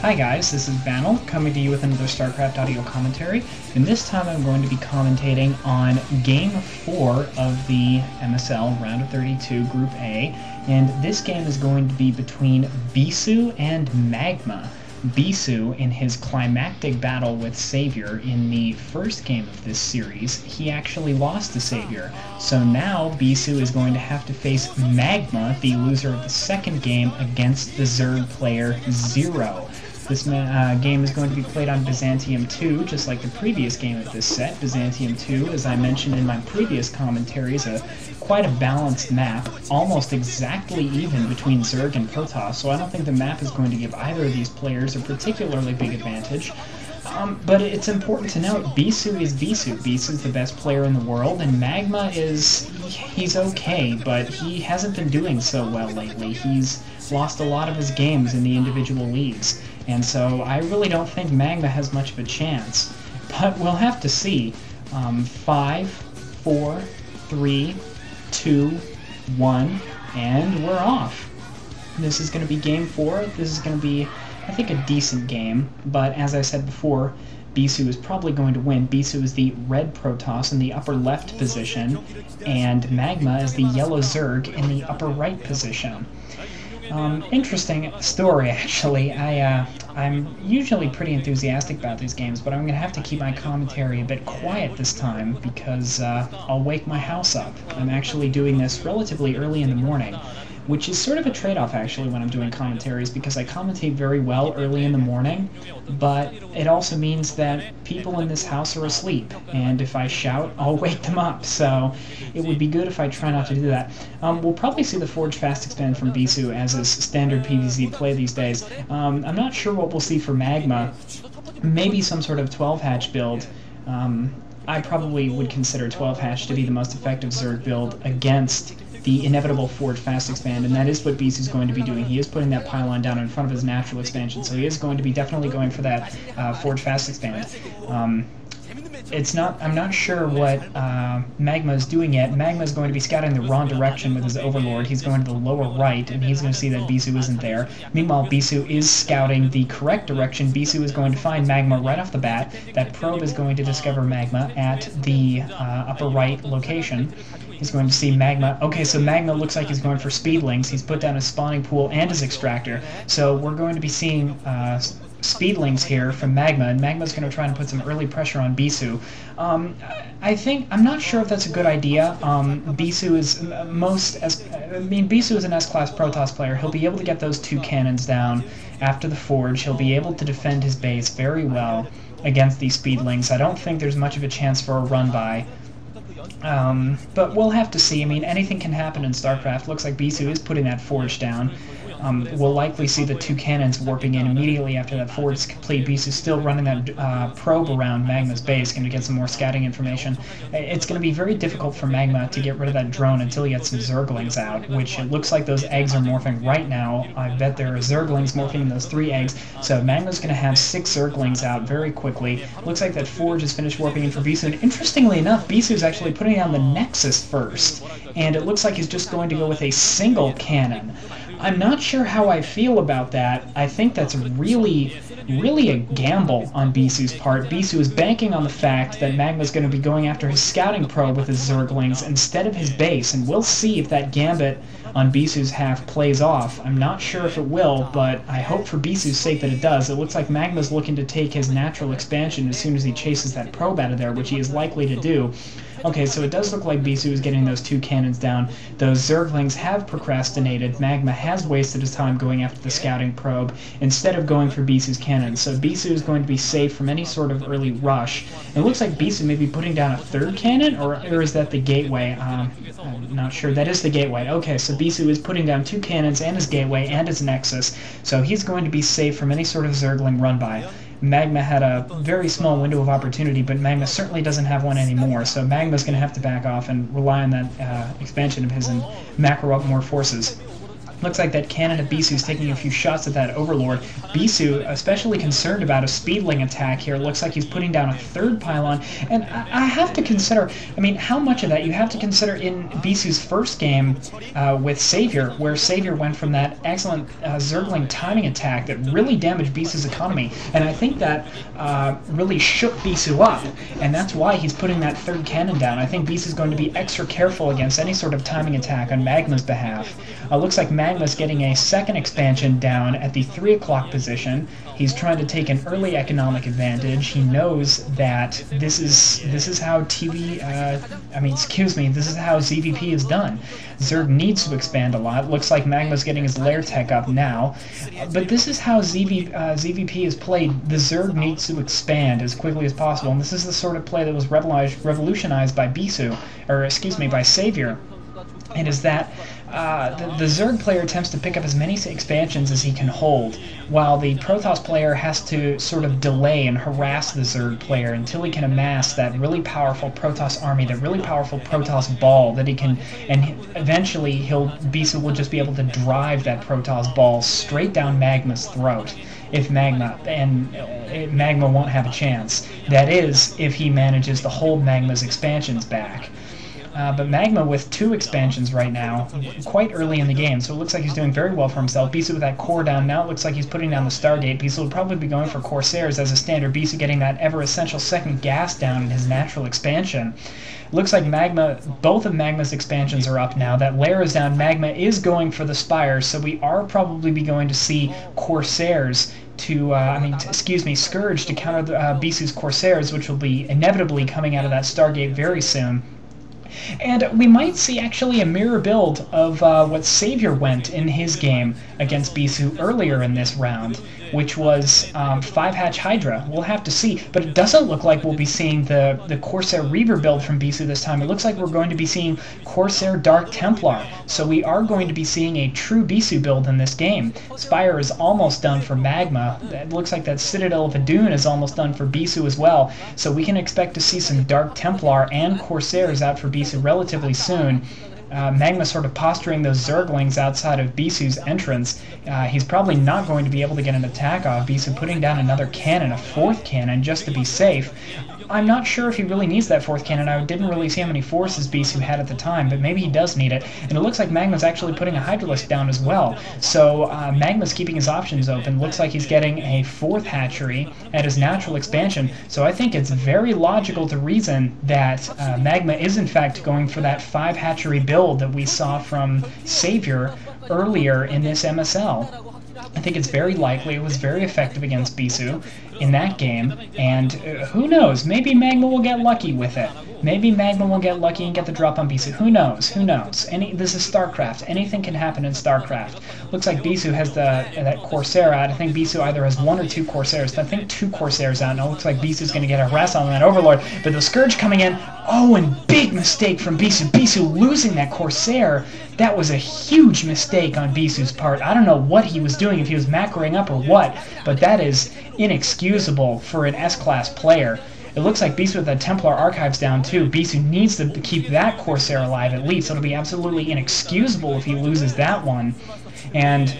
Hi guys, this is Banel, coming to you with another StarCraft audio commentary, and this time I'm going to be commentating on Game 4 of the MSL Ro32 Group A, and this game is going to be between Bisu and Magma. Bisu, in his climactic battle with Savior in the first game of this series, he actually lost to Savior. So now Bisu is going to have to face Magma, the loser of the second game, against the Zerg player Zero. This game is going to be played on Byzantium 2, just like the previous game of this set. Byzantium 2, as I mentioned in my previous commentary, is quite a balanced map, almost exactly even between Zerg and Protoss, so I don't think the map is going to give either of these players a particularly big advantage. But it's important to note, Bisu is Bisu. Bisu is the best player in the world, and Magma he's okay, but he hasn't been doing so well lately. He's lost a lot of his games in the individual leagues, and so I really don't think Magma has much of a chance. But we'll have to see. 5, 4, 3, 2, 1, and we're off. This is going to be Game 4. This is going to be, I think, a decent game, but as I said before, Bisu is probably going to win. Bisu is the red Protoss in the upper left position, and Magma is the yellow Zerg in the upper right position. Interesting story, actually. I'm usually pretty enthusiastic about these games, but I'm going to have to keep my commentary a bit quiet this time because I'll wake my house up. I'm actually doing this relatively early in the morning, which is sort of a trade-off, actually, when I'm doing commentaries, because I commentate very well early in the morning, but it also means that people in this house are asleep, and if I shout, I'll wake them up, so it would be good if I try not to do that. We'll probably see the Forge Fast Expand from Bisu as is standard PvZ play these days. I'm not sure what we'll see for Magma. Maybe some sort of 12-hatch build. I probably would consider 12-hatch to be the most effective Zerg build against the inevitable Forge Fast Expand, and that is what Bisu is going to be doing. He is putting that pylon down in front of his natural expansion, so he is going to be definitely going for that Forge Fast Expand. I'm not sure what Magma is doing yet. Magma is going to be scouting the wrong direction with his Overlord. He's going to the lower right, and he's going to see that Bisu isn't there. Meanwhile, Bisu is scouting the correct direction. Bisu is going to find Magma right off the bat. That probe is going to discover Magma at the upper right location. He's going to see Magma. Okay, so Magma looks like he's going for Speedlings. He's put down his spawning pool and his extractor. So we're going to be seeing Speedlings here from Magma, and Magma's going to try and put some early pressure on Bisu. I'm not sure if that's a good idea. Bisu is Bisu is an S-class Protoss player. He'll be able to get those 2 cannons down after the Forge. He'll be able to defend his base very well against these Speedlings. I don't think there's much of a chance for a run-by. But we'll have to see. I mean, anything can happen in StarCraft. Looks like Bisu is putting that Forge down. We'll likely see the 2 cannons warping in immediately after that Forge is complete. Bisu's still running that probe around Magma's base, going to get some more scouting information. It's going to be very difficult for Magma to get rid of that drone until he gets some Zerglings out, which it looks like those eggs are morphing right now. I bet there are Zerglings morphing in those 3 eggs, so Magma's going to have 6 Zerglings out very quickly. Looks like that Forge is finished warping in for Bisu, and interestingly enough, Bisu's actually putting down the Nexus first, and it looks like he's just going to go with a single cannon. I'm not sure how I feel about that. I think that's really a gamble on Bisu's part. Bisu is banking on the fact that Magma's going to be going after his scouting probe with his Zerglings instead of his base, and we'll see if that gambit on Bisu's half plays off. I'm not sure if it will, but I hope for Bisu's sake that it does. It looks like Magma's looking to take his natural expansion as soon as he chases that probe out of there, which he is likely to do. Okay, so it does look like Bisu is getting those 2 cannons down. Those Zerglings have procrastinated. Magma has wasted his time going after the scouting probe instead of going for Bisu's cannons. So Bisu is going to be safe from any sort of early rush. It looks like Bisu may be putting down a 3rd cannon, or is that the gateway? I'm not sure. That is the gateway. Okay, so Bisu is putting down 2 cannons and his gateway and his Nexus, so he's going to be safe from any sort of Zergling run-by. Magma had a very small window of opportunity, but Magma certainly doesn't have one anymore, so Magma's going to have to back off and rely on that expansion of his and macro up more forces. Looks like that cannon of Bisu's taking a few shots at that Overlord. Bisu, especially concerned about a speedling attack here. Looks like he's putting down a third pylon. And I have to consider, I mean, how much of that you have to consider in Bisu's first game with Savior, where Savior went from that excellent Zergling timing attack that really damaged Bisu's economy. And I think that really shook Bisu up. And that's why he's putting that third cannon down. I think Bisu's going to be extra careful against any sort of timing attack on Magma's behalf. Looks like Magma's getting a second expansion down at the 3 o'clock position. He's trying to take an early economic advantage. He knows that this is how this is how ZVP is done. Zerg needs to expand a lot. Looks like Magma's getting his lair tech up now. But this is how ZVP is played. The Zerg needs to expand as quickly as possible, and this is the sort of play that was revolutionized by Bisu, or excuse me, by Savior. And is that the Zerg player attempts to pick up as many expansions as he can hold, while the Protoss player has to sort of delay and harass the Zerg player until he can amass that really powerful Protoss army, that really powerful Protoss ball that he can, and eventually Bisu will just be able to drive that Protoss ball straight down Magma's throat. If Magma won't have a chance. That is, if he manages to hold Magma's expansions back. But Magma with 2 expansions right now, quite early in the game, so it looks like he's doing very well for himself. Bisu with that core down, now it looks like he's putting down the Stargate. Bisu will probably be going for Corsairs as a standard. Bisu getting that ever-essential second gas down in his natural expansion. Looks like both of Magma's expansions are up now. That lair is down. Magma is going for the Spires, so we are probably going to see Corsairs Scourge to counter Bisu's Corsairs, which will be inevitably coming out of that Stargate very soon. And we might see actually a mirror build of what Savior went in his game against Bisu earlier in this round, which was 5-hatch Hydra. We'll have to see, but it doesn't look like we'll be seeing the Corsair Reaver build from Bisu this time. It looks like we're going to be seeing Corsair Dark Templar, so we are going to be seeing a true Bisu build in this game. Spire is almost done for Magma. It looks like that Citadel of Adun is almost done for Bisu as well, so we can expect to see some Dark Templar and Corsairs out for Bisu relatively soon. Magma sort of posturing those Zerglings outside of Bisu's entrance. He's probably not going to be able to get an attack off. Bisu putting down another cannon, a 4th cannon, just to be safe. I'm not sure if he really needs that 4th cannon. I didn't really see how many forces Bisu had at the time, but maybe he does need it. And it looks like Magma's actually putting a Hydralisk down as well. So Magma's keeping his options open. Looks like he's getting a 4th hatchery at his natural expansion. So I think it's very logical to reason that Magma is in fact going for that 5 hatchery build that we saw from Savior earlier in this MSL. I think it's very likely. It was very effective against Bisu in that game, and who knows, maybe Magma will get lucky with it. Maybe Magma will get lucky and get the drop on Bisu. Who knows? Who knows? This is StarCraft. Anything can happen in StarCraft. Looks like Bisu has that Corsair out. I think Bisu either has 1 or 2 Corsairs. I think 2 Corsairs out. And it looks like Bisu's going to get a harass on that Overlord. But the Scourge coming in. Oh, and big mistake from Bisu. Bisu losing that Corsair. That was a huge mistake on Bisu's part. I don't know what he was doing, if he was macroing up or what, but that is inexcusable for an S-class player. It looks like Bisu with that Templar Archives down too. Bisu needs to keep that Corsair alive at least. It'll be absolutely inexcusable if he loses that one. And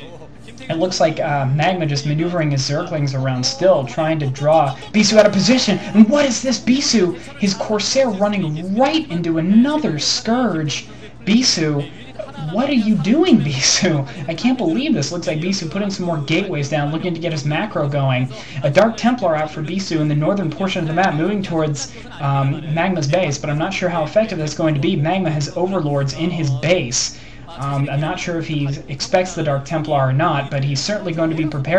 it looks like Magma just maneuvering his Zerglings around still, trying to draw Bisu out of position. And what is this? Bisu, his Corsair running right into another Scourge. Bisu, what are you doing, Bisu? I can't believe this. Looks like Bisu putting some more gateways down, looking to get his macro going. A Dark Templar out for Bisu in the northern portion of the map, moving towards Magma's base, but I'm not sure how effective that's going to be. Magma has Overlords in his base. I'm not sure if he expects the Dark Templar or not, but he's certainly going to be prepared